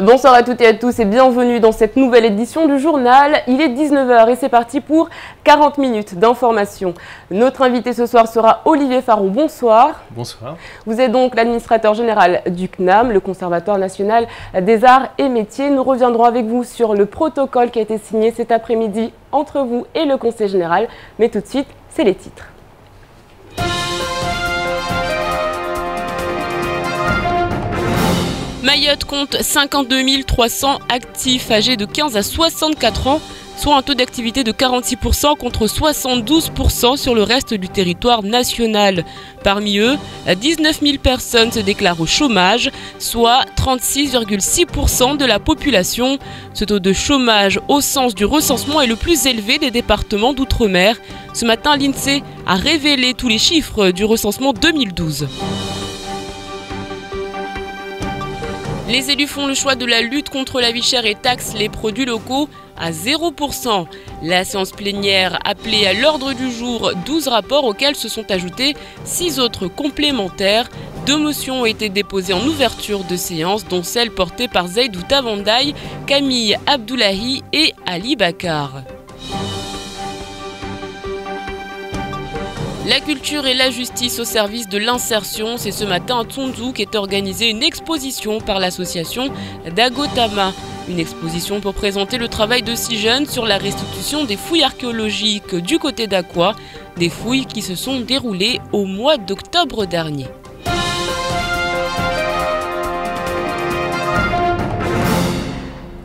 Bonsoir à toutes et à tous et bienvenue dans cette nouvelle édition du journal. Il est 19 h et c'est parti pour 40 minutes d'information. Notre invité ce soir sera Olivier Farou. Bonsoir. Bonsoir. Vous êtes donc l'administrateur général du CNAM, le Conservatoire national des arts et métiers. Nous reviendrons avec vous sur le protocole qui a été signé cet après-midi entre vous et le Conseil général. Mais tout de suite, c'est les titres. Mayotte compte 52 300 actifs âgés de 15 à 64 ans, soit un taux d'activité de 46% contre 72% sur le reste du territoire national. Parmi eux, 19 000 personnes se déclarent au chômage, soit 36,6% de la population. Ce taux de chômage au sens du recensement est le plus élevé des départements d'outre-mer. Ce matin, l'INSEE a révélé tous les chiffres du recensement 2012. Les élus font le choix de la lutte contre la vie chère et taxent les produits locaux à 0%. La séance plénière appelée à l'ordre du jour 12 rapports auxquels se sont ajoutés 6 autres complémentaires. 2 motions ont été déposées en ouverture de séance, dont celle portée par Zaidou Tavandaï, Camille Abdoulahi et Ali Bakar. La culture et la justice au service de l'insertion, c'est ce matin à Tsondzou qu'est organisée une exposition par l'association Dagotama. Une exposition pour présenter le travail de 6 jeunes sur la restitution des fouilles archéologiques du côté d'Aqua, des fouilles qui se sont déroulées au mois d'octobre dernier.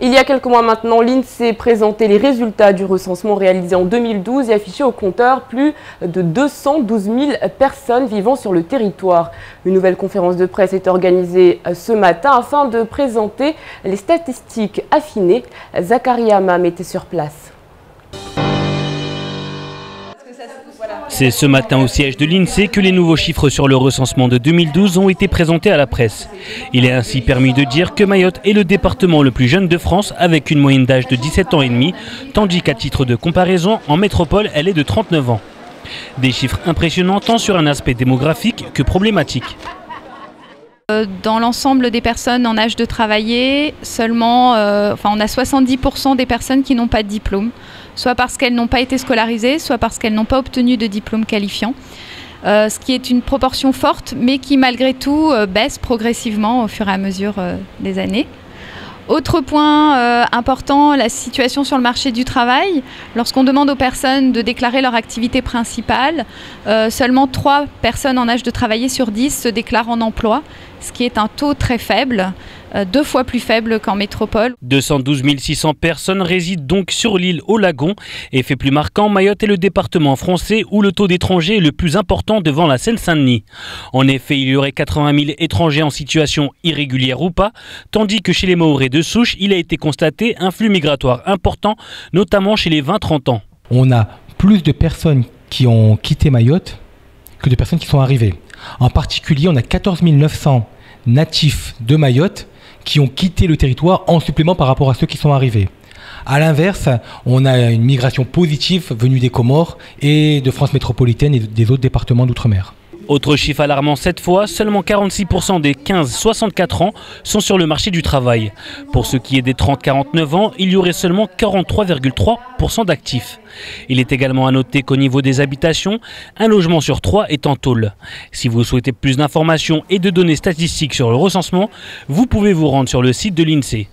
Il y a quelques mois maintenant, l'INSEE présentait les résultats du recensement réalisé en 2012 et affichait au compteur plus de 212 000 personnes vivant sur le territoire. Une nouvelle conférence de presse est organisée ce matin afin de présenter les statistiques affinées. Zakaria Mam était sur place. C'est ce matin au siège de l'INSEE que les nouveaux chiffres sur le recensement de 2012 ont été présentés à la presse. Il est ainsi permis de dire que Mayotte est le département le plus jeune de France avec une moyenne d'âge de 17 ans et demi, tandis qu'à titre de comparaison, en métropole, elle est de 39 ans. Des chiffres impressionnants tant sur un aspect démographique que problématique. Dans l'ensemble des personnes en âge de travailler, seulement, on a 70% des personnes qui n'ont pas de diplôme, soit parce qu'elles n'ont pas été scolarisées, soit parce qu'elles n'ont pas obtenu de diplôme qualifiant. Ce qui est une proportion forte, mais qui malgré tout baisse progressivement au fur et à mesure des années. Autre point important, la situation sur le marché du travail. Lorsqu'on demande aux personnes de déclarer leur activité principale, seulement 3 personnes en âge de travailler sur 10 se déclarent en emploi, ce qui est un taux très faible, 2 fois plus faible qu'en métropole. 212 600 personnes résident donc sur l'île au Lagon. Effet plus marquant, Mayotte est le département français où le taux d'étrangers est le plus important devant la Seine-Saint-Denis. En effet, il y aurait 80 000 étrangers en situation irrégulière ou pas, tandis que chez les Mahorais de souche, il a été constaté un flux migratoire important, notamment chez les 20-30 ans. On a plus de personnes qui ont quitté Mayotte que de personnes qui sont arrivées. En particulier, on a 14 900 natifs de Mayotte qui ont quitté le territoire en supplément par rapport à ceux qui sont arrivés. A l'inverse, on a une migration positive venue des Comores et de France métropolitaine et des autres départements d'outre-mer. Autre chiffre alarmant cette fois, seulement 46% des 15-64 ans sont sur le marché du travail. Pour ce qui est des 30-49 ans, il y aurait seulement 43,3% d'actifs. Il est également à noter qu'au niveau des habitations, un logement sur 3 est en tôle. Si vous souhaitez plus d'informations et de données statistiques sur le recensement, vous pouvez vous rendre sur le site de l'INSEE.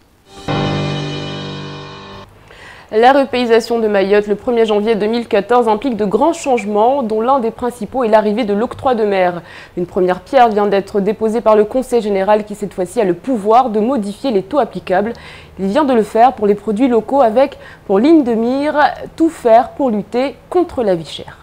La repaysation de Mayotte le 1er janvier 2014 implique de grands changements, dont l'un des principaux est l'arrivée de l'octroi de mer. Une première pierre vient d'être déposée par le Conseil général qui cette fois-ci a le pouvoir de modifier les taux applicables. Il vient de le faire pour les produits locaux avec, pour ligne de mire, tout faire pour lutter contre la vie chère.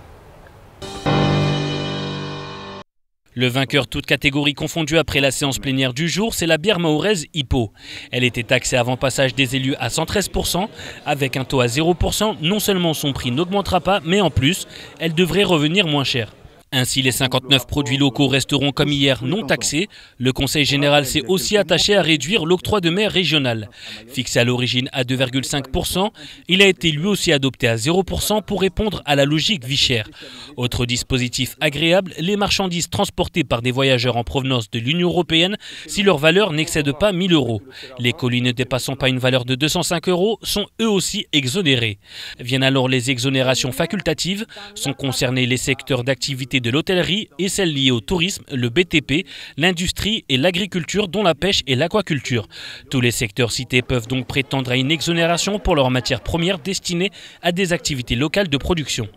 Le vainqueur toutes catégories confondues après la séance plénière du jour, c'est la bière mahoraise Hippo. Elle était taxée avant passage des élus à 113%. Avec un taux à 0%, non seulement son prix n'augmentera pas, mais en plus, elle devrait revenir moins chère. Ainsi, les 59 produits locaux resteront comme hier non taxés. Le Conseil général s'est aussi attaché à réduire l'octroi de mer régional. Fixé à l'origine à 2,5%, il a été lui aussi adopté à 0% pour répondre à la logique vie chère. Autre dispositif agréable, les marchandises transportées par des voyageurs en provenance de l'Union européenne, si leur valeur n'excède pas 1 000 €. Les colis ne dépassant pas une valeur de 205 € sont eux aussi exonérés. Viennent alors les exonérations facultatives. Sont concernés les secteurs d'activité de l'hôtellerie et celles liées au tourisme, le BTP, l'industrie et l'agriculture, dont la pêche et l'aquaculture. Tous les secteurs cités peuvent donc prétendre à une exonération pour leurs matières premières destinées à des activités locales de production.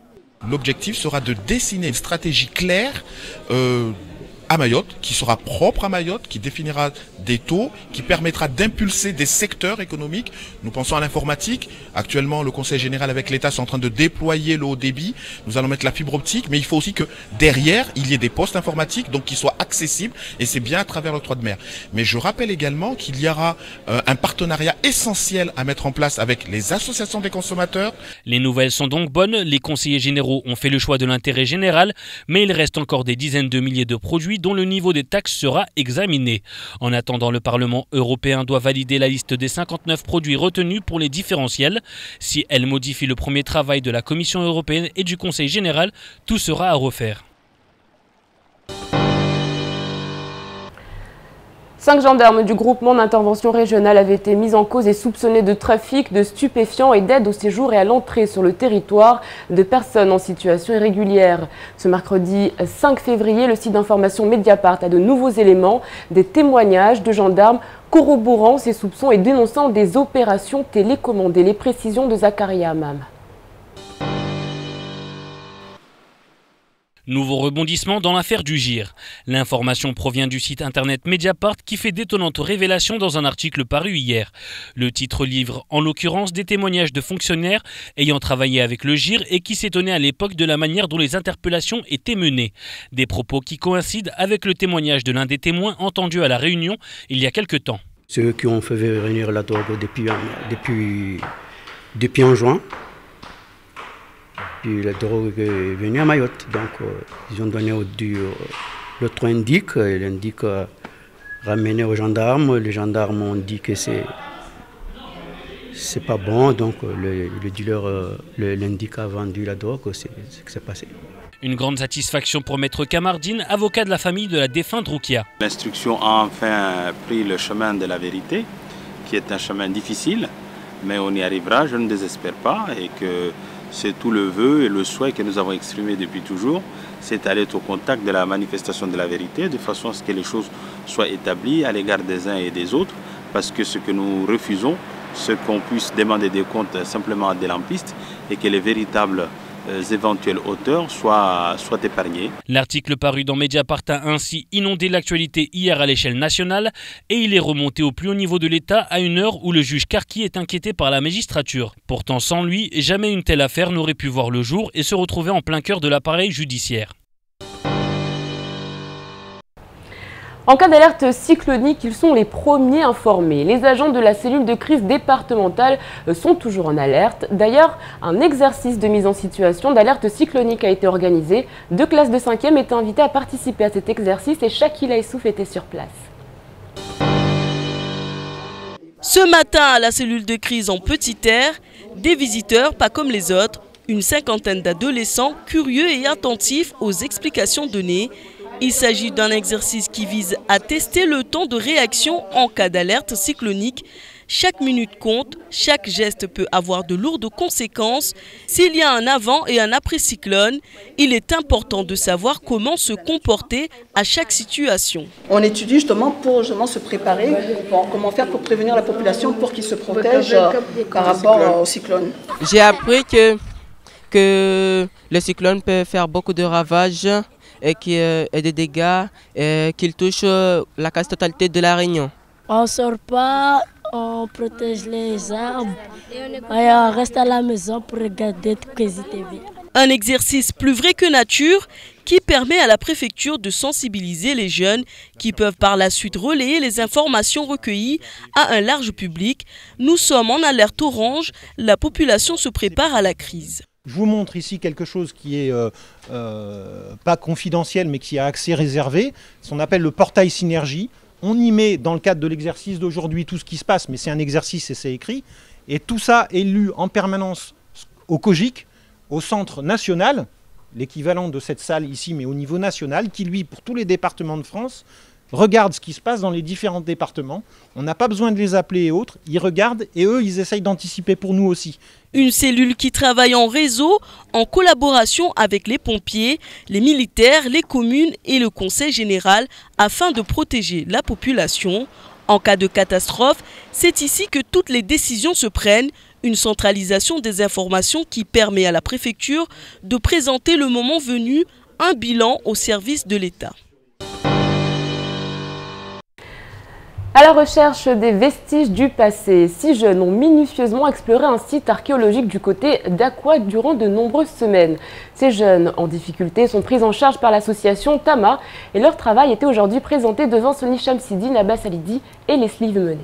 L'objectif sera de dessiner une stratégie claire à Mayotte, qui sera propre à Mayotte, qui définira des taux, qui permettra d'impulser des secteurs économiques. Nous pensons à l'informatique. Actuellement, le Conseil général avec l'État sont en train de déployer le haut débit. Nous allons mettre la fibre optique, mais il faut aussi que derrière, il y ait des postes informatiques, donc qui soient accessibles, et c'est bien à travers l'octroi de mer. Mais je rappelle également qu'il y aura un partenariat essentiel à mettre en place avec les associations des consommateurs. Les nouvelles sont donc bonnes. Les conseillers généraux ont fait le choix de l'intérêt général, mais il reste encore des dizaines de milliers de produits dont le niveau des taxes sera examiné. En attendant, le Parlement européen doit valider la liste des 59 produits retenus pour les différentiels. Si elle modifie le premier travail de la Commission européenne et du Conseil général, tout sera à refaire. 5 gendarmes du groupement d'intervention régionale avaient été mis en cause et soupçonnés de trafic de stupéfiants et d'aide au séjour et à l'entrée sur le territoire de personnes en situation irrégulière. Ce mercredi 5 février, le site d'information Mediapart a de nouveaux éléments, des témoignages de gendarmes corroborant ces soupçons et dénonçant des opérations télécommandées. Les précisions de Zakaria Amam. Nouveau rebondissement dans l'affaire du GIR. L'information provient du site internet Mediapart qui fait d'étonnantes révélations dans un article paru hier. Le titre livre en l'occurrence des témoignages de fonctionnaires ayant travaillé avec le GIR et qui s'étonnaient à l'époque de la manière dont les interpellations étaient menées. Des propos qui coïncident avec le témoignage de l'un des témoins entendu à La Réunion il y a quelque temps. Ceux qui ont fait venir la drogue depuis en juin. Puis la drogue est venue à Mayotte, donc ils ont donné le train indique, il indique ramener aux gendarmes. Les gendarmes ont dit que c'est pas bon, donc le dealer l'indique a vendu la drogue, c'est ce qui s'est passé. Une grande satisfaction pour Maître Kamardine, avocat de la famille de la défunte Roukia. L'instruction a enfin pris le chemin de la vérité, qui est un chemin difficile, mais on y arrivera, je ne désespère pas, et que c'est tout le vœu et le souhait que nous avons exprimé depuis toujours, c'est d'aller au contact de la manifestation de la vérité, de façon à ce que les choses soient établies à l'égard des uns et des autres, parce que ce que nous refusons, c'est qu'on puisse demander des comptes simplement à des lampistes et que les véritables éventuels auteurs soient épargnés. L'article paru dans Mediapart a ainsi inondé l'actualité hier à l'échelle nationale et il est remonté au plus haut niveau de l'État à une heure où le juge Karki est inquiété par la magistrature. Pourtant sans lui, jamais une telle affaire n'aurait pu voir le jour et se retrouver en plein cœur de l'appareil judiciaire. En cas d'alerte cyclonique, ils sont les premiers informés. Les agents de la cellule de crise départementale sont toujours en alerte. D'ailleurs, un exercice de mise en situation d'alerte cyclonique a été organisé. 2 classes de 5e étaient invitées à participer à cet exercice et Shakila Issouf était sur place. Ce matin, à la cellule de crise en Petite Terre, des visiteurs, pas comme les autres, une cinquantaine d'adolescents curieux et attentifs aux explications données. Il s'agit d'un exercice qui vise à tester le temps de réaction en cas d'alerte cyclonique. Chaque minute compte, chaque geste peut avoir de lourdes conséquences. S'il y a un avant et un après cyclone, il est important de savoir comment se comporter à chaque situation. On étudie justement pour se préparer, comment faire pour prévenir la population pour qu'ils se protègent par rapport au cyclone. J'ai appris que le cyclone peut faire beaucoup de ravages et des dégâts qu'il touche la quasi-totalité de la Réunion. On ne sort pas, on protège les arbres et on reste à la maison pour regarder QuiZi TV. Un exercice plus vrai que nature qui permet à la préfecture de sensibiliser les jeunes qui peuvent par la suite relayer les informations recueillies à un large public. Nous sommes en alerte orange, la population se prépare à la crise. Je vous montre ici quelque chose qui est pas confidentiel mais qui a accès réservé, ce qu'on appelle le portail Synergie. On y met dans le cadre de l'exercice d'aujourd'hui tout ce qui se passe, mais c'est un exercice et c'est écrit. Et tout ça est lu en permanence au COGIC, au centre national, l'équivalent de cette salle ici mais au niveau national, qui lui pour tous les départements de France regarde ce qui se passe dans les différents départements. On n'a pas besoin de les appeler et autres. Ils regardent et eux, ils essayent d'anticiper pour nous aussi. Une cellule qui travaille en réseau, en collaboration avec les pompiers, les militaires, les communes et le conseil général afin de protéger la population. En cas de catastrophe, c'est ici que toutes les décisions se prennent. Une centralisation des informations qui permet à la préfecture de présenter le moment venu un bilan au service de l'État. À la recherche des vestiges du passé, 6 jeunes ont minutieusement exploré un site archéologique du côté d'Aqua durant de nombreuses semaines. Ces jeunes en difficulté sont pris en charge par l'association Tama et leur travail était aujourd'hui présenté devant Soni Chamsidi, Abbas Alidi et Leslie Vemenet.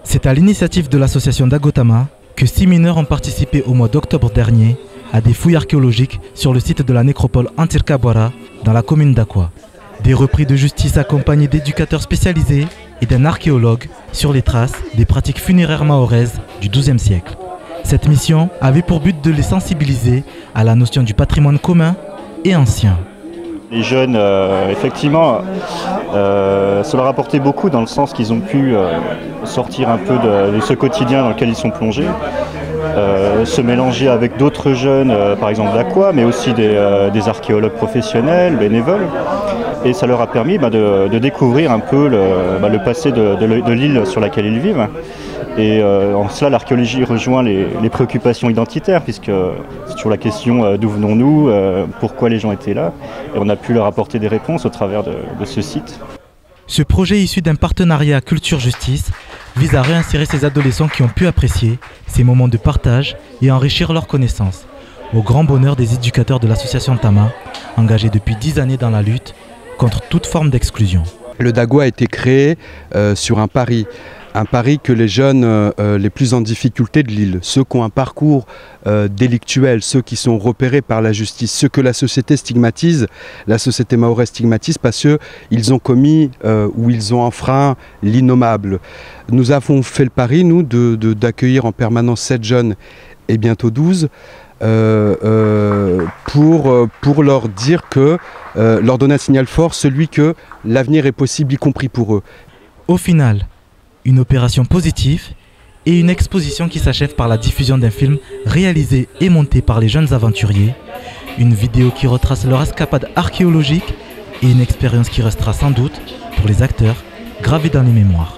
C'est à l'initiative de l'association d'Agotama que 6 mineurs ont participé au mois d'octobre dernier à des fouilles archéologiques sur le site de la nécropole Antirkabwara dans la commune d'Aqua. Des repris de justice accompagnés d'éducateurs spécialisés et d'un archéologue sur les traces des pratiques funéraires mahoraises du XIIe siècle. Cette mission avait pour but de les sensibiliser à la notion du patrimoine commun et ancien. Les jeunes, effectivement, ça leur a apporté beaucoup dans le sens qu'ils ont pu sortir un peu de ce quotidien dans lequel ils sont plongés, se mélanger avec d'autres jeunes, par exemple d'Aqua, mais aussi des archéologues professionnels, bénévoles. Et ça leur a permis de découvrir un peu le passé de l'île sur laquelle ils vivent. Et en cela, l'archéologie rejoint les préoccupations identitaires, puisque c'est toujours la question d'où venons-nous, pourquoi les gens étaient là. Et on a pu leur apporter des réponses au travers de ce site. Ce projet issu d'un partenariat Culture-Justice vise à réinsérer ces adolescents qui ont pu apprécier ces moments de partage et enrichir leurs connaissances, au grand bonheur des éducateurs de l'association Tama, engagés depuis 10 années dans la lutte contre toute forme d'exclusion. Le Dagwa a été créé sur un pari que les jeunes les plus en difficulté de l'île, ceux qui ont un parcours délictuel, ceux qui sont repérés par la justice, ceux que la société stigmatise, la société mahoraise stigmatise parce qu'ils ont commis ou ils ont enfreint l'innommable. Nous avons fait le pari, nous, d'accueillir en permanence 7 jeunes et bientôt 12, pour leur dire que, leur donner un signal fort, celui que l'avenir est possible, y compris pour eux. Au final, une opération positive et une exposition qui s'achève par la diffusion d'un film réalisé et monté par les jeunes aventuriers, une vidéo qui retrace leur escapade archéologique et une expérience qui restera sans doute, pour les acteurs, gravée dans les mémoires.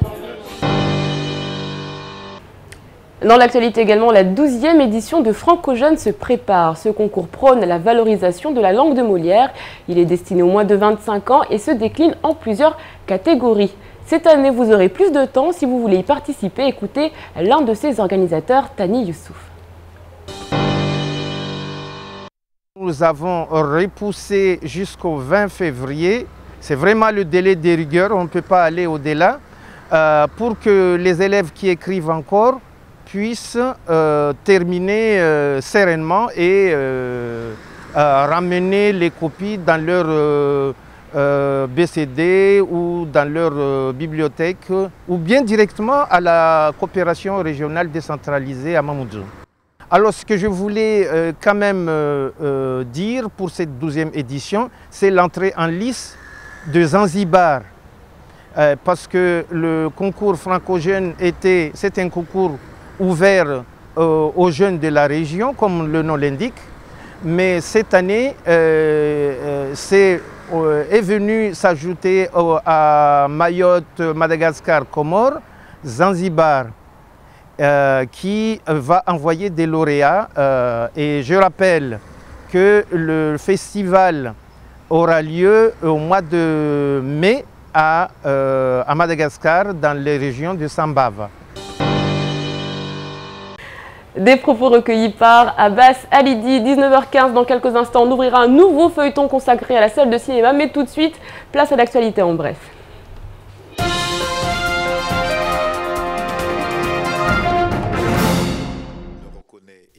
Dans l'actualité également, la 12e édition de Franco-Jeunes se prépare. Ce concours prône la valorisation de la langue de Molière. Il est destiné aux moins de 25 ans et se décline en plusieurs catégories. Cette année, vous aurez plus de temps si vous voulez y participer. Écoutez l'un de ses organisateurs, Tani Youssouf. Nous avons repoussé jusqu'au 20 février. C'est vraiment le délai de rigueur, on ne peut pas aller au-delà, pour que les élèves qui écrivent encore puissent terminer sereinement et ramener les copies dans leur BCD ou dans leur bibliothèque ou bien directement à la coopération régionale décentralisée à Mamoudzou. Alors ce que je voulais quand même dire pour cette 12e édition, c'est l'entrée en lice de Zanzibar. Parce que le concours Franco-Jeunes c'est un concours ouvert aux jeunes de la région, comme le nom l'indique. Mais cette année, est venu s'ajouter à Mayotte, Madagascar, Comores, Zanzibar, qui va envoyer des lauréats. Et je rappelle que le festival aura lieu au mois de mai à Madagascar, dans les régions de Sambava. Des propos recueillis par Abbas Alidi. 19h15, dans quelques instants, on ouvrira un nouveau feuilleton consacré à la salle de cinéma. Mais tout de suite, place à l'actualité en bref.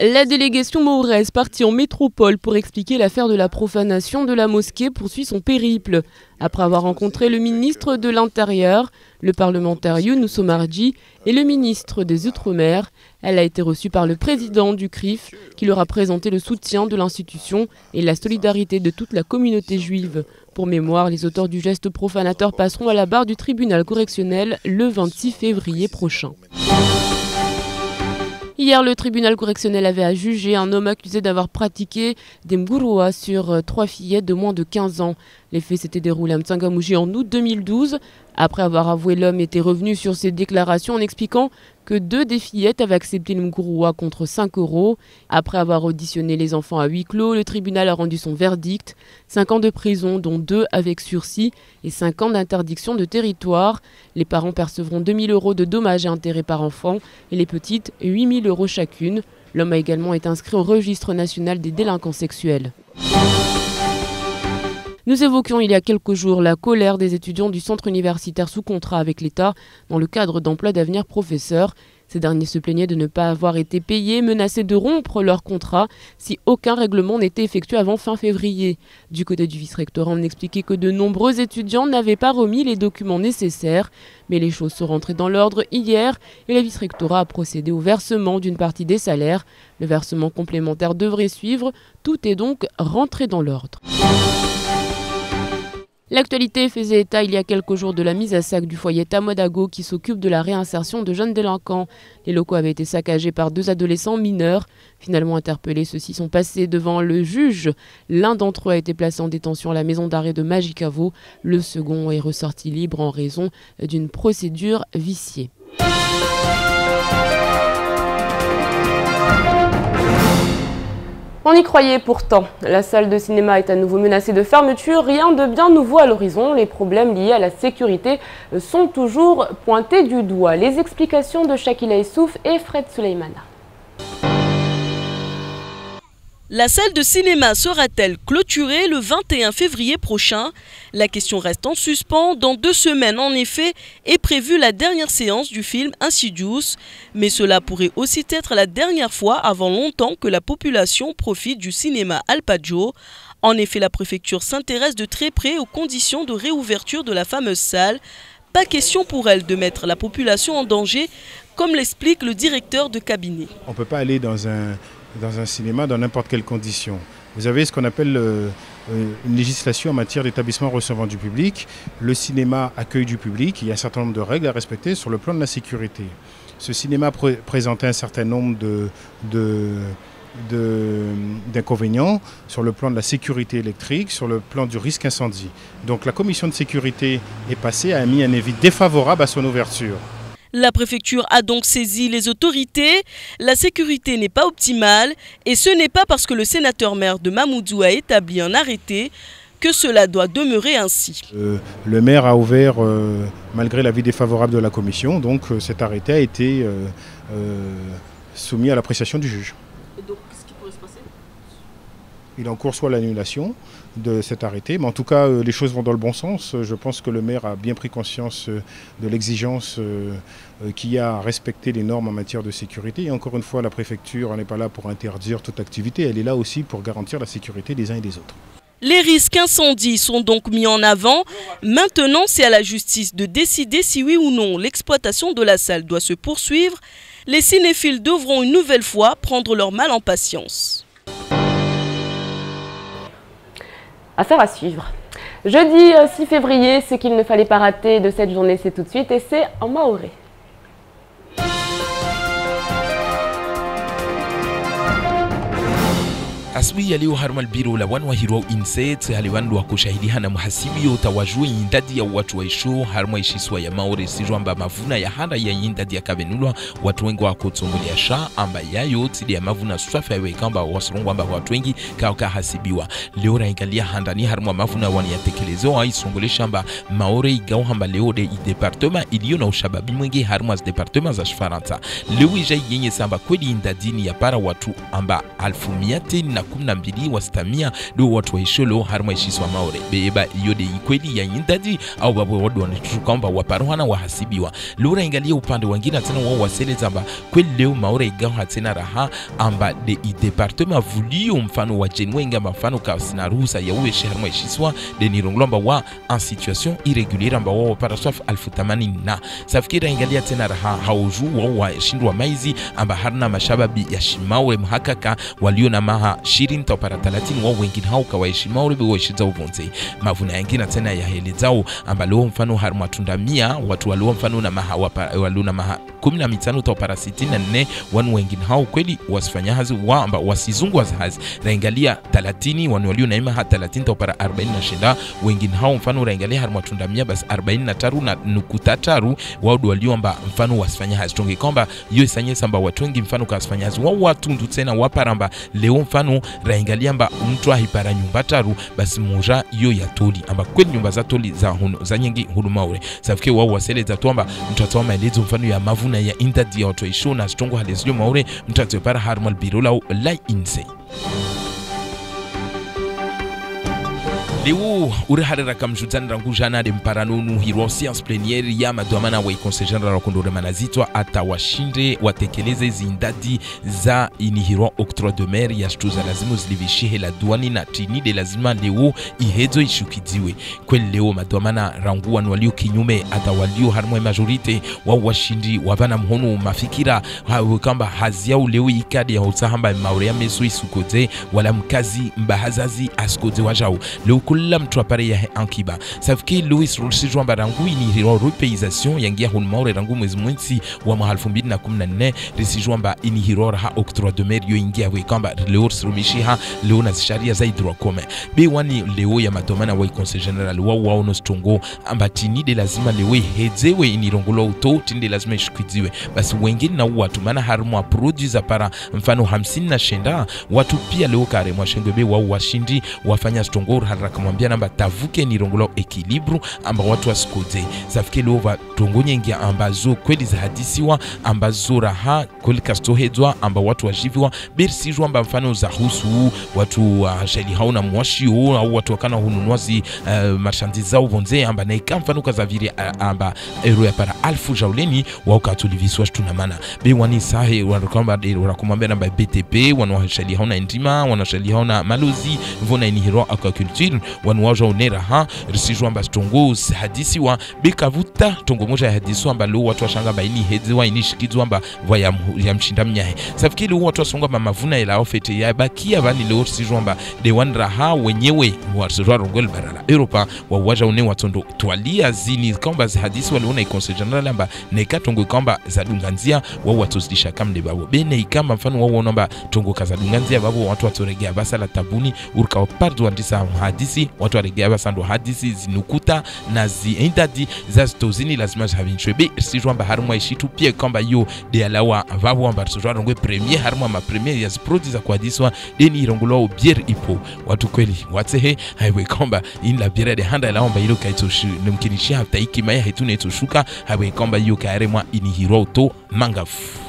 La délégation mahoraise partie en métropole pour expliquer l'affaire de la profanation de la mosquée poursuit son périple. Après avoir rencontré le ministre de l'Intérieur, le parlementaire Younous Omarji et le ministre des Outre-mer, elle a été reçue par le président du CRIF qui leur a présenté le soutien de l'institution et la solidarité de toute la communauté juive. Pour mémoire, les auteurs du geste profanateur passeront à la barre du tribunal correctionnel le 26 février prochain. Hier, le tribunal correctionnel avait à juger un homme accusé d'avoir pratiqué des mgouroua sur 3 fillettes de moins de 15 ans. Les faits s'étaient déroulés à Mtsangamouji en août 2012. Après avoir avoué, l'homme était revenu sur ses déclarations en expliquant que 2 des fillettes avaient accepté le mgouroua contre 5 €. Après avoir auditionné les enfants à huis clos, le tribunal a rendu son verdict. 5 ans de prison, dont 2 avec sursis, et 5 ans d'interdiction de territoire. Les parents percevront 2 000 € de dommages et intérêts par enfant et les petites 8 000 € chacune. L'homme a également été inscrit au registre national des délinquants sexuels. Nous évoquions il y a quelques jours la colère des étudiants du centre universitaire sous contrat avec l'État dans le cadre d'emploi d'avenir professeurs. Ces derniers se plaignaient de ne pas avoir été payés, menacés de rompre leur contrat si aucun règlement n'était effectué avant fin février. Du côté du vice-rectorat, on expliquait que de nombreux étudiants n'avaient pas remis les documents nécessaires. Mais les choses sont rentrées dans l'ordre hier et le vice-rectorat a procédé au versement d'une partie des salaires. Le versement complémentaire devrait suivre. Tout est donc rentré dans l'ordre. L'actualité faisait état il y a quelques jours de la mise à sac du foyer Tamodago qui s'occupe de la réinsertion de jeunes délinquants. Les locaux avaient été saccagés par 2 adolescents mineurs. Finalement interpellés, ceux-ci sont passés devant le juge. L'un d'entre eux a été placé en détention à la maison d'arrêt de Majicavo. Le second est ressorti libre en raison d'une procédure viciée. On y croyait pourtant. La salle de cinéma est à nouveau menacée de fermeture. Rien de bien nouveau à l'horizon. Les problèmes liés à la sécurité sont toujours pointés du doigt. Les explications de Shakila Issouf et Fred Suleimana. La salle de cinéma sera-t-elle clôturée le 21 février prochain? La question reste en suspens. Dans 2 semaines, en effet, est prévue la dernière séance du film Insidious. Mais cela pourrait aussi être la dernière fois avant longtemps que la population profite du cinéma Alpaggio. En effet, la préfecture s'intéresse de très près aux conditions de réouverture de la fameuse salle. Pas question pour elle de mettre la population en danger, comme l'explique le directeur de cabinet. On ne peut pas aller dans un cinéma dans n'importe quelle condition. Vous avez ce qu'on appelle une législation en matière d'établissement recevant du public. Le cinéma accueille du public, il y a un certain nombre de règles à respecter sur le plan de la sécurité. Ce cinéma présentait un certain nombre d'inconvénients sur le plan de la sécurité électrique, sur le plan du risque incendie. Donc la commission de sécurité est passée, a mis un avis défavorable à son ouverture. La préfecture a donc saisi les autorités. La sécurité n'est pas optimale et ce n'est pas parce que le sénateur-maire de Mamoudzou a établi un arrêté que cela doit demeurer ainsi. Le maire a ouvert malgré l'avis défavorable de la commission, donc cet arrêté a été soumis à l'appréciation du juge. Et donc, qu'est-ce qui pourrait se passer? Il en court soit l'annulation de cet arrêté, mais en tout cas les choses vont dans le bon sens. Je pense que le maire a bien pris conscience de l'exigence qu'il y a à respecter les normes en matière de sécurité. Et encore une fois, la préfecture n'est pas là pour interdire toute activité, elle est là aussi pour garantir la sécurité des uns et des autres. Les risques incendies sont donc mis en avant. Maintenant, c'est à la justice de décider si oui ou non l'exploitation de la salle doit se poursuivre. Les cinéphiles devront une nouvelle fois prendre leur mal en patience. Affaire à suivre. Jeudi 6 février, ce qu'il ne fallait pas rater de cette journée, c'est tout de suite et c'est en maoré. Asubuhi ya leo haruma albiro la wanwa hiro inset haliwandu wa kushahidi na muhasibi utawajui indadi ya watu waishu haruma ishiswa ya maore sijwamba mavuna ya handa ya indadi ya kabenulwa watu wengi wa kutsumulia sha amba yayo tidi ya mavuna swafa ya kamba wasurungu amba watu wengi kauka hasibiwa leo raingalia handa ni haruma mavuna wani ya tekelezo wa isungule shamba maore igao hamba leo de departement iliyo na ushababi mwingi haruma z departement za shifaranta leo ija yenye samba kweli indadini ya para watu amba 1000 2012 wastamia do watu waisholo harma ishiswa maore beba yode ikweli ya indadi au babu wadu wanitukwamba waparuhana wahasibiwa lura ingalia upande wengine tena wao wasele zamba kweli leo maore igawa tena raha amba de departement vulio mfano wa jenwenga mfano ka sina ruhusa ya uwe harma ishiswa de nirongolamba wa en situation irrégulière amba wao paraswaf 1080 na safikira ingalia tena raha hauju wao washindwa maizi amba harna mashababi ya shimaure mhakaka walio na maha 20 topara 30 wao wengine hao kawaishimaure bewa shiza uvonze mavuna yengine tena ya heli zao amba leo mfano harma tundamia watu walio mfano na maha walio na maha 15 topara 64 wanu wengine hao kweli wasifanya hazi wa amba wasizungwa hazi raingalia 30 wanu walio na ima 30 topara 40 wengine hao mfano raingalia harma tundamia bas 43 na nukutataru wao walio amba mfano wasifanya hazi tonge kwamba yo isanye samba watu wengi mfano kasifanya hazi wao watundu tena waparamba leo mfano raingalia amba mtu ahipara nyumba taru basi moja yo ya toli amba kweli nyumba za toli za nyingi hulumaure safike wao wasele za tuamba mtu atoa maelezo mfano ya mavuna ya indadi ya watu isho na stongo halezio maure mtu atopara harmal birola la inse Leo uriharira kamjutani rangujana de mparanonu hiro science plénière ya madomana wa conseil general kondore manazitwa atawashinde watekeleze zindadi za inihiro octroi de mer ya shtuza lazima zilivishihe la duani na tini de lazima leo ihezo ishukidziwe kweli leo madomana ranguan walio kinyume atawalio harmo majorite wa washindi wavana mhono mafikira kamba haziau leo ikadi ya usahamba maure ya meso isukoze wala mkazi mbahazazi askoze wajao leo kula mtu apare ya ankiba safiki Louis Rolsijwa barangu ini hiro repaysation yangia hunmaure rangu mwezi mwezi wa mwaka 2014 risijwa mba ini hiro raha octroi de mer yo ingia we kamba leo rumishiha leo na sharia za hidro kome be wani leo ya madomana wa conseil general wa ono stongo amba tini de lazima leo hedzewe ini rongolo uto tinde lazima ishukwidziwe basi wengine na watu mana harmo produce para mfano 50 na shenda watu pia leo kare mwashengwe be wa washindi wafanya stongo haraka mwambia namba tavuke ni rongolo ekilibru amba watu wasikoze zafike lova tongonye ngia ambazo kweli za hadisiwa ambazo raha kweli kastohedzwa amba watu wajiviwa bersijwa amba mfano za husu watu sheli hauna mwashi au watu wakana hununwazi marchandise zao vonze amba naika mfano kazaviri amba euro ya para alfu jauleni wakatuliviswa tunamana be wani sahe wanakamba wanakumwambia namba BTP wanasheli hauna ndima wanasheli hauna malozi vona ni hero aquaculture wanuwaja unera ha risijwa mba stongo hadisi wa bekavuta tongo moja ya hadisi wa mba leo watu washanga mba ini hedzi wa ini shikidwa mba wa ya mshinda mnyahe safikili watu wasonga mba mavuna ila ofete ya bakia vani leo risijwa mba de wanra ha wenyewe wasirwa rongol barala Europa wawaja une watondo tualia zini kamba za hadisi waliona ikonse general mba neka tongo kamba za dunganzia wa watu zidisha kamde babo bene ikamba mfano wa mba tongo kaza dunganzia babo watu watoregea basa la tabuni urka wapardu andisa hadisi watu waregea basando hadisi zinukuta na ziindadi za stozini lazima zavinchwebe sijwa mba harumwa ishitu pia kamba yo de alawa vavo mba sijwa rongwe premier harumwa ma premier ya ziprodi za kwa diswa deni irongolo bier ipo watu kweli watsehe haiwe kamba in la biere de handa alawa mba ilo kaitoshu nemkinishi hafta iki maya hetune toshuka haiwe kamba yo kaeremwa ini hiro to mangafu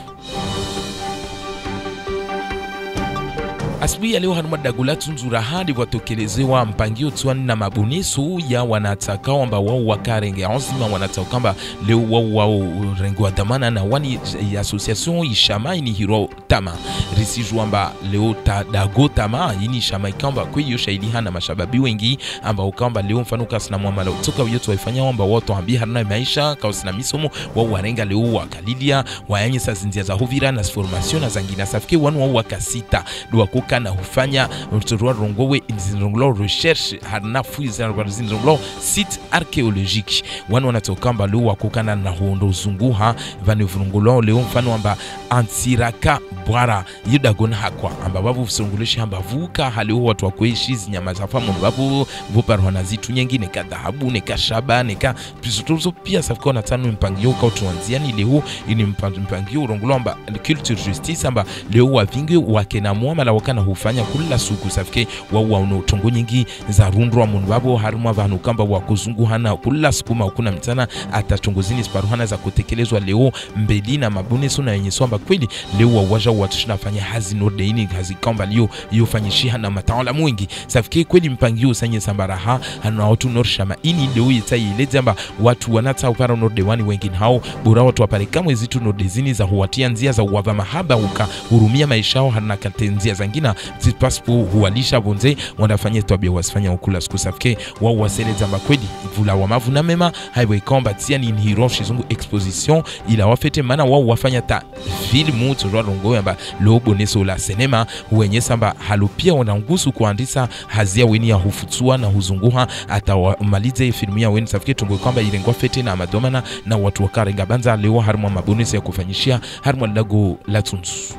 Asubuhi ya leo hanuma dagula tunzura hadi watokelezewa mpangio tuani na mabunisu ya wanataka wamba wao wakarenge onzima wanataka kamba leo wao rengo damana na wani ya association ishama ini hiro tama risiju wamba leo dago tama ini ishama ikamba kwe yo shaili hana mashababi wengi amba ukamba leo mfano kasina mwamala utoka yoto waifanya wamba watu ambi harina maisha kausina misomo wao warenga leo wakalilia wayanyi sa zinzia za hovira na formation na zangina safike wanu wao wakasita duwa kuka na hufanya mtorwa rongowe inzirongolo recherche harna fuiza zinzirongolo site archéologique wanu wanatokamba leo wakukana na hondo zunguha vani vurongolo leo mfano amba antiraka bwara yidagona hakwa amba babu fusongolesha amba vuka halio watu wakuishi zinyama za famu babu voparo na zitu nyingine ka dhahabu ne ka shaba ne ka pisotozo pia safika na tano mpangio ka tuanzia ni leo ini mpangio rongolo amba culture justice amba leo wavingi wakena muamala wakana hufanya kula siku safike wao wana utongo nyingi za rundwa mundu wabo haruma vanhu kamba wakuzunguhana kula siku maukuna mtana atachunguzini sparuhana za kutekelezwa leo mbeli na mabune suna yenye swamba kweli leo wawaja watu shinafanya hazi nordeini hazi kamba liyo yofanyishiha na mataola mwingi safike kweli mpangio sanye sambaraha hana watu norshama ini leo yetai ile jamba watu wanata upara nordewani wengine hao bora watu wapare kamwe zitu nordezini za huwatia nzia za uwava mahaba uka hurumia maisha hao hana katenzia zangina zipaspo huwalisha bonze wanafanya tabia wasifanya ukula siku safike wao wasele jamba kweli vula wa mavuna mema haiwe kamba tia ni hiro shizungu exposition ila wafete mana wao wafanya ta filmu tujwa rongo yamba lobo neso la sinema wenye samba halupia wanangusu kuandisa hazia weni ya hufutua na huzunguha atawamalize filmu ya weni safike tungo kwamba ilengwa fete na madomana na watu wakarenga banza leo harmwa mabonus ya kufanyishia harmwa lago latunsu.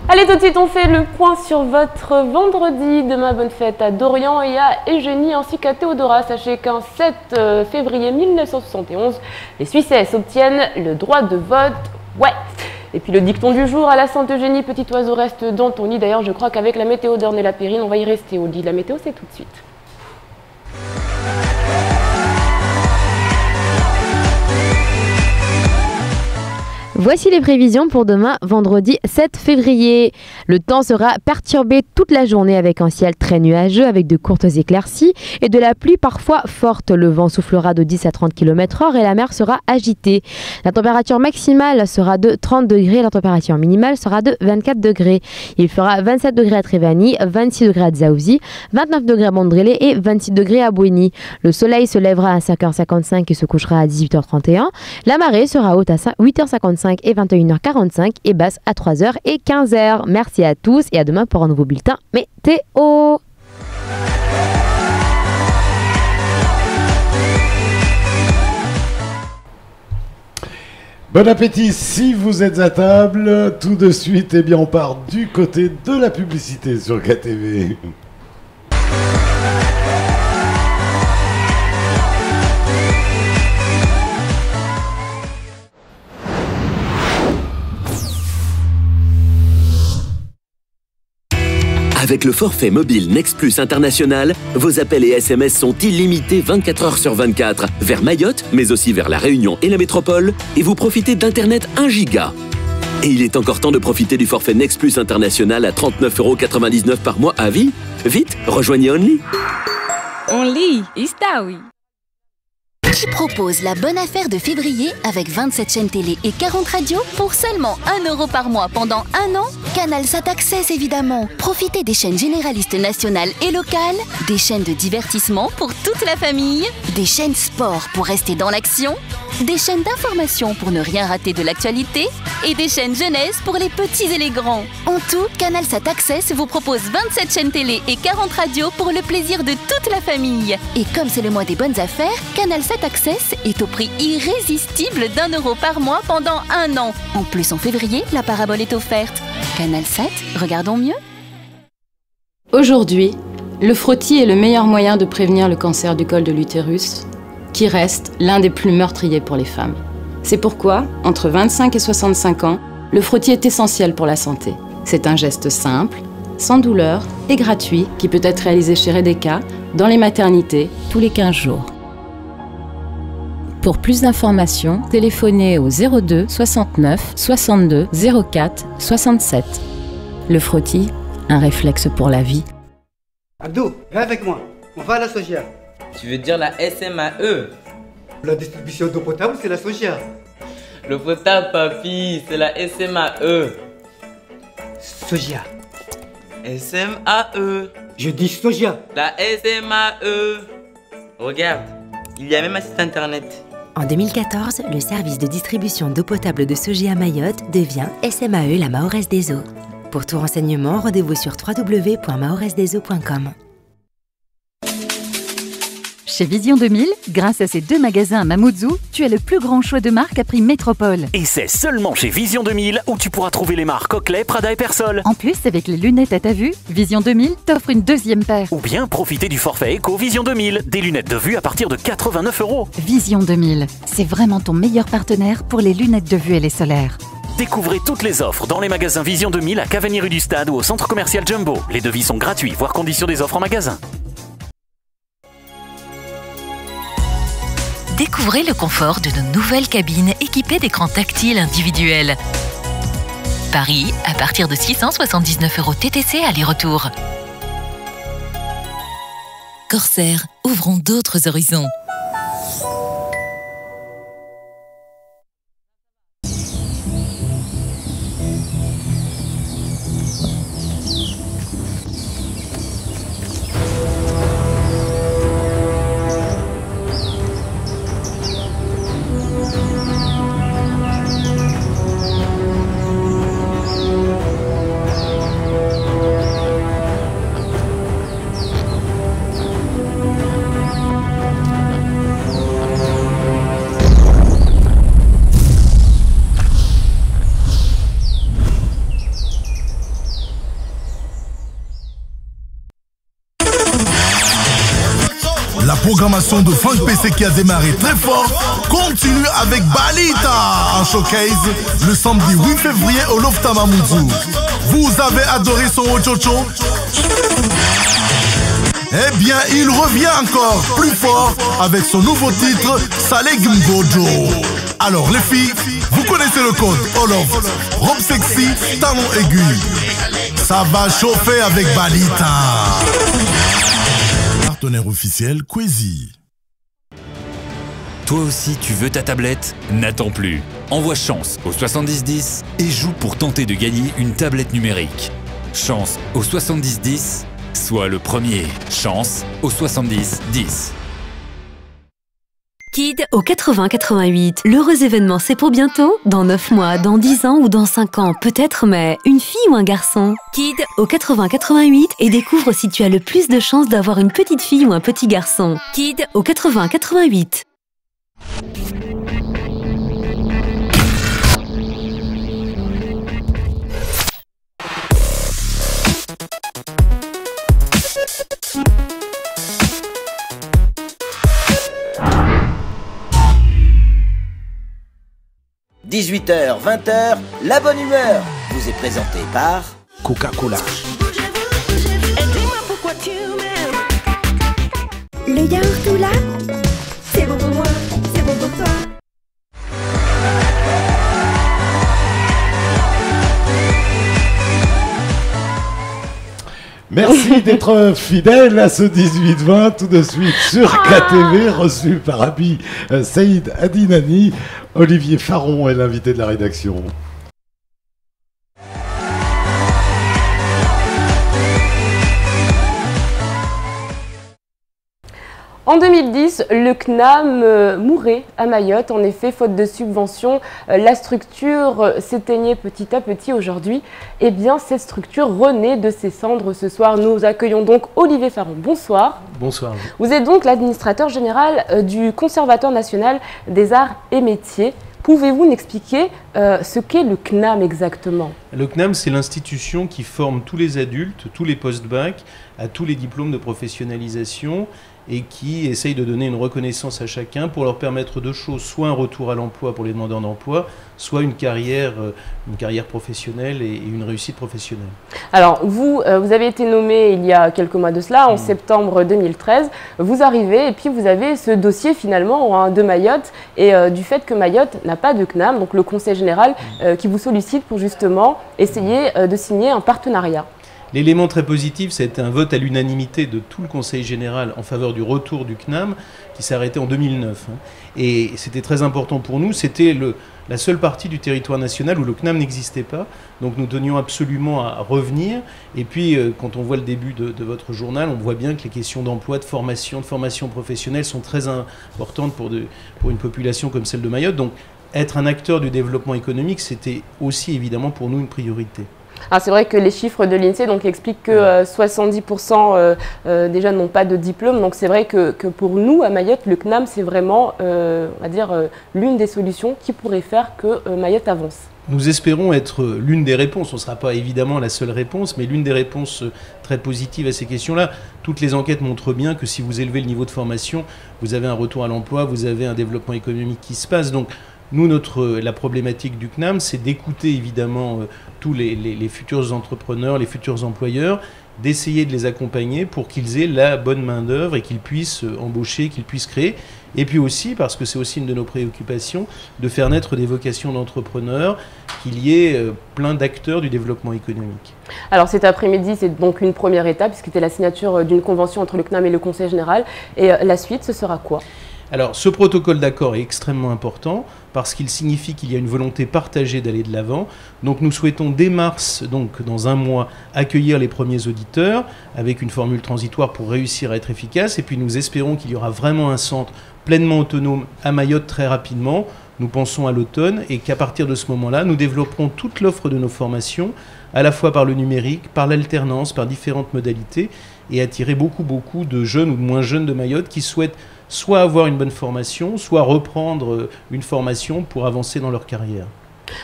Allez, tout de suite, on fait le point sur votre vendredi. Demain, bonne fête à Dorian et à Eugénie ainsi qu'à Théodora. Sachez qu'un 7 février 1971, les Suisses obtiennent le droit de vote. Ouais. Et puis le dicton du jour à la Sainte Eugénie, petit oiseau reste dans ton nid. D'ailleurs, je crois qu'avec la météo d'Ornay-la-Périne, on va y rester au lit. La météo, c'est tout de suite. Voici les prévisions pour demain, vendredi 7 février. Le temps sera perturbé toute la journée avec un ciel très nuageux avec de courtes éclaircies et de la pluie parfois forte. Le vent soufflera de 10 à 30 km/h et la mer sera agitée. La température maximale sera de 30 degrés, la température minimale sera de 24 degrés. Il fera 27 degrés à Trévani, 26 degrés à Dzaouzi, 29 degrés à Mondrélé et 26 degrés à Bouéni. Le soleil se lèvera à 5h55 et se couchera à 18h31. La marée sera haute à 8h55 et 21h45 et basse à 3h et 15h. Merci à tous et à demain pour un nouveau bulletin météo. Bon appétit si vous êtes à table. Tout de suite, eh bien, on part du côté de la publicité sur KTV. Avec le forfait mobile Next Plus International, vos appels et SMS sont illimités 24 heures sur 24 vers Mayotte, mais aussi vers la Réunion et la métropole, et vous profitez d'Internet 1 giga. Et il est encore temps de profiter du forfait Next Plus International à 39,99 € par mois à vie. Vite, rejoignez Only. Only, Istaoui. Qui propose la bonne affaire de février avec 27 chaînes télé et 40 radios pour seulement 1 € par mois pendant 1 an? CanalSat Access évidemment. Profitez des chaînes généralistes nationales et locales, des chaînes de divertissement pour toute la famille, des chaînes sport pour rester dans l'action, des chaînes d'information pour ne rien rater de l'actualité et des chaînes jeunesse pour les petits et les grands. En tout, CanalSat Access vous propose 27 chaînes télé et 40 radios pour le plaisir de toute la famille. Et comme c'est le mois des bonnes affaires, CanalSat Access est au prix irrésistible d'1 € par mois pendant 1 an. En plus, en février, la parabole est offerte. CanalSat, regardons mieux. Aujourd'hui, le frottis est le meilleur moyen de prévenir le cancer du col de l'utérus, qui reste l'un des plus meurtriers pour les femmes. C'est pourquoi, entre 25 et 65 ans, le frottis est essentiel pour la santé. C'est un geste simple, sans douleur et gratuit qui peut être réalisé chez Redeka, dans les maternités, tous les 15 jours. Pour plus d'informations, téléphonez au 02 69 62 04 67. Le frottis, un réflexe pour la vie. Abdou, viens avec moi. On va à la Sogia. Tu veux dire la SMAE? La distribution d'eau potable, c'est la Sogia. Le potable, papy, c'est la SMAE. Sogia. SMAE. Je dis Sogia. La SMAE. Regarde, il y a même un site internet. En 2014, le service de distribution d'eau potable de Sogia Mayotte devient SMAE la Mahorès des eaux. Pour tout renseignement, rendez-vous sur www.mahoresdeseaux.com. Chez Vision 2000, grâce à ces 2 magasins à Mamoudzou, tu as le plus grand choix de marques à prix métropole. Et c'est seulement chez Vision 2000 où tu pourras trouver les marques Oakley, Prada et Persol. En plus, avec les lunettes à ta vue, Vision 2000 t'offre une 2e paire. Ou bien profiter du forfait Eco Vision 2000, des lunettes de vue à partir de 89 €. Vision 2000, c'est vraiment ton meilleur partenaire pour les lunettes de vue et les solaires. Découvrez toutes les offres dans les magasins Vision 2000 à Cavani rue du Stade ou au centre commercial Jumbo. Les devis sont gratuits, voire conditions des offres en magasin. Découvrez le confort de nos nouvelles cabines équipées d'écrans tactiles individuels. Paris, à partir de 679 € TTC aller-retour. Corsair, ouvrons d'autres horizons. La programmation de Franck PC qui a démarré très fort continue avec Balita en showcase le samedi 8 février au Loft à Mamoudzou. Vous avez adoré son Ochocho? Eh bien, il revient encore plus fort avec son nouveau titre Salé Gimbojo. Alors les filles, vous connaissez le code Olof, robe sexy, talon aigu. Ça va chauffer avec Balita. Partenaire officiel Queasy. Toi aussi tu veux ta tablette? N'attends plus. Envoie Chance au 7010 et joue pour tenter de gagner une tablette numérique. Chance au 7010, sois le premier. Chance au 7010. Kid au 80-88. L'heureux événement, c'est pour bientôt? Dans 9 mois, dans 10 ans ou dans 5 ans? Peut-être, mais une fille ou un garçon? Kid au 80-88 et découvre si tu as le plus de chances d'avoir une petite fille ou un petit garçon. Kid au 80-88. « 18h, 20h, la bonne humeur vous est présentée par Coca-Cola. Le yaourt tout là, c'est bon pour moi, c'est bon pour toi. Merci d'être fidèle à ce 18-20, tout de suite sur KTV, reçu par Abi Saïd Adinani. Olivier Faron est l'invité de la rédaction. En 2010, le CNAM mourait à Mayotte. En effet, faute de subventions, la structure s'éteignait petit à petit. Aujourd'hui, eh bien, cette structure renaît de ses cendres. Ce soir, nous accueillons donc Olivier Faron. Bonsoir. Bonsoir. Vous êtes donc l'administrateur général du Conservatoire national des arts et métiers. Pouvez-vous nous expliquer ce qu'est le CNAM exactement? Le CNAM, c'est l'institution qui forme tous les adultes, tous les post-bac, à tous les diplômes de professionnalisation et qui essaye de donner une reconnaissance à chacun pour leur permettre deux choses, soit un retour à l'emploi pour les demandeurs d'emploi, soit une carrière professionnelle et une réussite professionnelle. Alors, vous avez été nommé il y a quelques mois de cela, en septembre 2013. Vous arrivez et puis vous avez ce dossier finalement de Mayotte et du fait que Mayotte n'a pas de CNAM, donc le Conseil général qui vous sollicite pour justement essayer de signer un partenariat. L'élément très positif, ça a été un vote à l'unanimité de tout le Conseil général en faveur du retour du CNAM qui s'est arrêté en 2009. Et c'était très important pour nous, c'était la seule partie du territoire national où le CNAM n'existait pas. Donc nous tenions absolument à revenir. Et puis quand on voit le début de votre journal, on voit bien que les questions d'emploi, de formation professionnelle sont très importantes pour une population comme celle de Mayotte. Donc être un acteur du développement économique, c'était aussi évidemment pour nous une priorité. C'est vrai que les chiffres de l'INSEE expliquent que 70% des jeunes n'ont pas de diplôme. Donc c'est vrai que pour nous, à Mayotte, le CNAM, c'est vraiment on va dire, l'une des solutions qui pourrait faire que Mayotte avance. Nous espérons être l'une des réponses. On ne sera pas évidemment la seule réponse, mais l'une des réponses très positives à ces questions-là. Toutes les enquêtes montrent bien que si vous élevez le niveau de formation, vous avez un retour à l'emploi, vous avez un développement économique qui se passe. Donc nous, la problématique du CNAM, c'est d'écouter évidemment tous les futurs entrepreneurs, les futurs employeurs, d'essayer de les accompagner pour qu'ils aient la bonne main-d'œuvre et qu'ils puissent embaucher, qu'ils puissent créer. Et puis aussi, parce que c'est aussi une de nos préoccupations, de faire naître des vocations d'entrepreneurs, qu'il y ait plein d'acteurs du développement économique. Alors cet après-midi, c'est donc une première étape, puisque c'était la signature d'une convention entre le CNAM et le Conseil général. Et la suite, ce sera quoi ? Alors, ce protocole d'accord est extrêmement important parce qu'il signifie qu'il y a une volonté partagée d'aller de l'avant. Donc, nous souhaitons dès mars, donc dans un mois, accueillir les premiers auditeurs avec une formule transitoire pour réussir à être efficace. Et puis, nous espérons qu'il y aura vraiment un centre pleinement autonome à Mayotte très rapidement. Nous pensons à l'automne et qu'à partir de ce moment-là, nous développerons toute l'offre de nos formations, à la fois par le numérique, par l'alternance, par différentes modalités, et attirer beaucoup de jeunes ou de moins jeunes de Mayotte qui souhaitent soit avoir une bonne formation, soit reprendre une formation pour avancer dans leur carrière.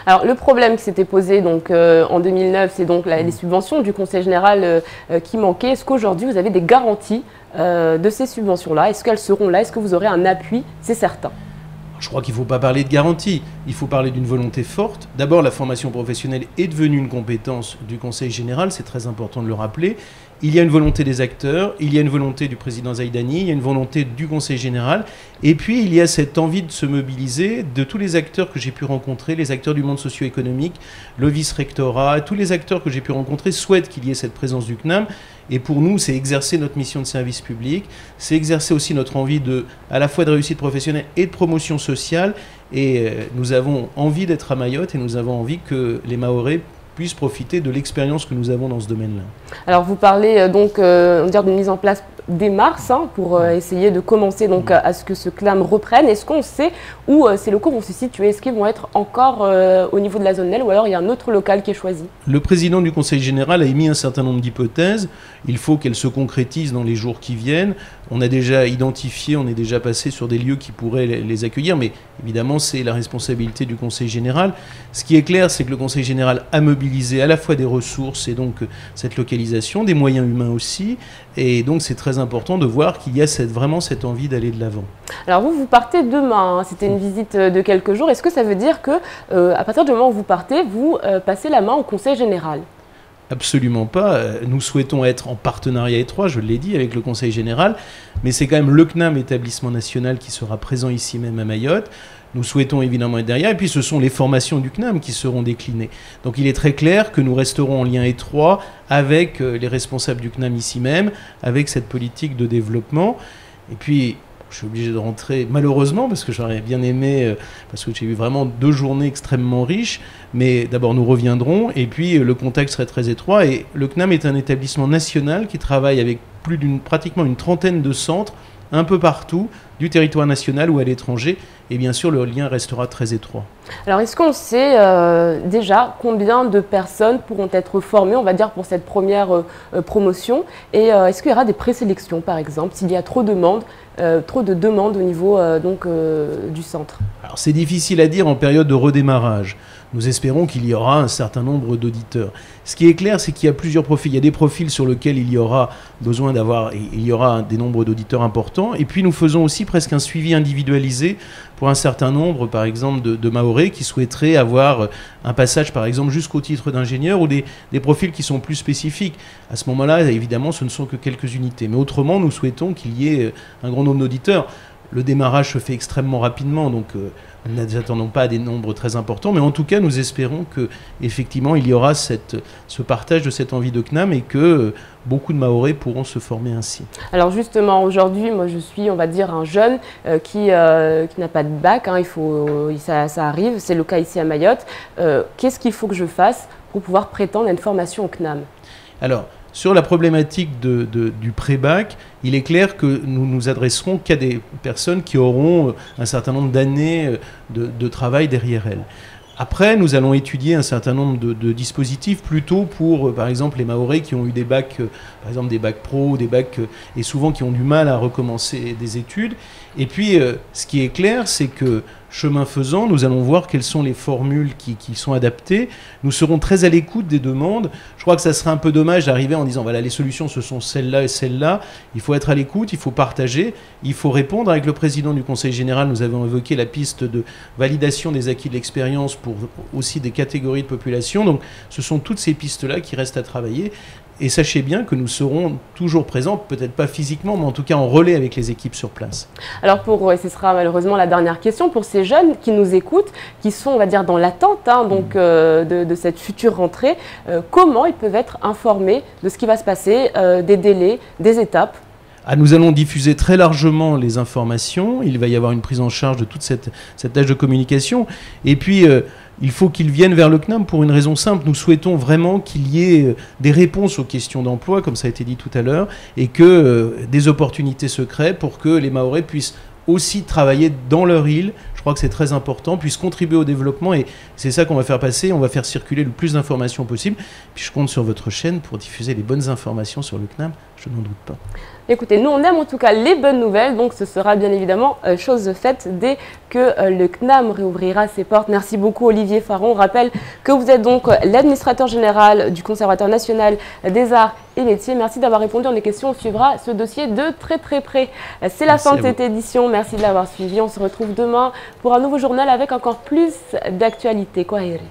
Alors le problème qui s'était posé en 2009, c'est donc les subventions du Conseil général qui manquaient. Est-ce qu'aujourd'hui vous avez des garanties de ces subventions-là? Est-ce qu'elles seront là? Est-ce que vous aurez un appui? C'est certain. Je crois qu'il ne faut pas parler de garantie, il faut parler d'une volonté forte. D'abord, la formation professionnelle est devenue une compétence du Conseil général, c'est très important de le rappeler. Il y a une volonté des acteurs, il y a une volonté du président Zaïdani, il y a une volonté du Conseil général, et puis il y a cette envie de se mobiliser de tous les acteurs que j'ai pu rencontrer, les acteurs du monde socio-économique, le vice-rectorat, tous les acteurs que j'ai pu rencontrer souhaitent qu'il y ait cette présence du CNAM. Et pour nous, c'est exercer notre mission de service public, c'est exercer aussi notre envie à la fois de réussite professionnelle et de promotion sociale. Et nous avons envie d'être à Mayotte et nous avons envie que les Mahorais puissent profiter de l'expérience que nous avons dans ce domaine-là. Alors vous parlez d'une mise en place dès mars pour essayer de commencer à ce que ce CNAM reprenne. Est-ce qu'on sait où ces locaux vont se situer? Est-ce qu'ils vont être encore au niveau de la zone L ou alors il y a un autre local qui est choisi? Le président du Conseil général a émis un certain nombre d'hypothèses. Il faut qu'elles se concrétisent dans les jours qui viennent. On a déjà identifié, on est déjà passé sur des lieux qui pourraient les accueillir, mais évidemment c'est la responsabilité du Conseil général. Ce qui est clair, c'est que le Conseil général a mobilisé à la fois des ressources et donc cette localisation, des moyens humains aussi, et donc c'est très important de voir qu'il y a vraiment cette envie d'aller de l'avant. Alors vous partez demain, c'était une visite de quelques jours. Est-ce que ça veut dire que à partir du moment où vous partez, vous passez la main au Conseil général? Absolument pas. Nous souhaitons être en partenariat étroit, je l'ai dit, avec le Conseil général, mais c'est quand même le CNAM, établissement national, qui sera présent ici même à Mayotte. Nous souhaitons évidemment être derrière, et puis ce sont les formations du CNAM qui seront déclinées. Donc il est très clair que nous resterons en lien étroit avec les responsables du CNAM ici même, avec cette politique de développement. Et puis, je suis obligé de rentrer, malheureusement, parce que j'aurais bien aimé, parce que j'ai eu vraiment 2 journées extrêmement riches, mais d'abord nous reviendrons, et puis le contact serait très étroit, et le CNAM est un établissement national qui travaille avec pratiquement une trentaine de centres, un peu partout, du territoire national ou à l'étranger, et bien sûr le lien restera très étroit. Alors est-ce qu'on sait déjà combien de personnes pourront être formées, on va dire, pour cette première promotion, et est-ce qu'il y aura des présélections par exemple, s'il y a trop de demandes au niveau du centre? Alors c'est difficile à dire en période de redémarrage. Nous espérons qu'il y aura un certain nombre d'auditeurs. Ce qui est clair, c'est qu'il y a plusieurs profils. Il y a des profils sur lesquels il y aura besoin il y aura des nombres d'auditeurs importants. Et puis nous faisons aussi presque un suivi individualisé pour un certain nombre, par exemple, de Mahorais qui souhaiteraient avoir un passage, par exemple, jusqu'au titre d'ingénieur ou des profils qui sont plus spécifiques. À ce moment-là, évidemment, ce ne sont que quelques unités. Mais autrement, nous souhaitons qu'il y ait un grand nombre d'auditeurs. Le démarrage se fait extrêmement rapidement, donc nous n'attendons pas à des nombres très importants, mais en tout cas, nous espérons qu'effectivement, il y aura ce partage de cette envie de CNAM et que beaucoup de Mahorais pourront se former ainsi. Alors justement, aujourd'hui, moi je suis, on va dire, un jeune qui n'a pas de bac, ça arrive, c'est le cas ici à Mayotte. Qu'est-ce qu'il faut que je fasse pour pouvoir prétendre à une formation au CNAM? Alors, sur la problématique du pré-bac, il est clair que nous nous adresserons qu'à des personnes qui auront un certain nombre d'années de travail derrière elles. Après, nous allons étudier un certain nombre de dispositifs plutôt pour, par exemple, les Mahorais qui ont eu des bacs, par exemple des bacs pro, des bacs, et souvent qui ont du mal à recommencer des études. Et puis, ce qui est clair, c'est que chemin faisant, nous allons voir quelles sont les formules qui sont adaptées. Nous serons très à l'écoute des demandes. Je crois que ça serait un peu dommage d'arriver en disant, voilà, les solutions, ce sont celles-là et celles-là. Il faut être à l'écoute, il faut partager, il faut répondre. Avec le président du Conseil général, nous avons évoqué la piste de validation des acquis de l'expérience pour aussi des catégories de population. Donc, ce sont toutes ces pistes-là qui restent à travailler. Et sachez bien que nous serons toujours présents, peut-être pas physiquement, mais en tout cas en relais avec les équipes sur place. Alors, ce sera malheureusement la dernière question, pour ces jeunes qui nous écoutent, qui sont, on va dire, dans l'attente de cette future rentrée, comment ils peuvent être informés de ce qui va se passer, des délais, des étapes? Nous allons diffuser très largement les informations. Il va y avoir une prise en charge de toute cette tâche de communication. Et puis, il faut qu'ils viennent vers le CNAM pour une raison simple. Nous souhaitons vraiment qu'il y ait des réponses aux questions d'emploi, comme ça a été dit tout à l'heure, et que des opportunités se créent pour que les Mahorais puissent aussi travailler dans leur île. Je crois que c'est très important, puissent contribuer au développement, et c'est ça qu'on va faire passer. On va faire circuler le plus d'informations possible. Puis je compte sur votre chaîne pour diffuser les bonnes informations sur le CNAM, je n'en doute pas. Écoutez, nous on aime en tout cas les bonnes nouvelles, donc ce sera bien évidemment chose faite dès que le CNAM réouvrira ses portes. Merci beaucoup Olivier Faron. On rappelle que vous êtes donc l'administrateur général du Conservatoire national des arts et métiers. Merci d'avoir répondu à nos questions. On suivra ce dossier de très près. C'est la fin de cette édition. Merci de l'avoir suivi. On se retrouve demain pour un nouveau journal avec encore plus d'actualités. Kwaheri.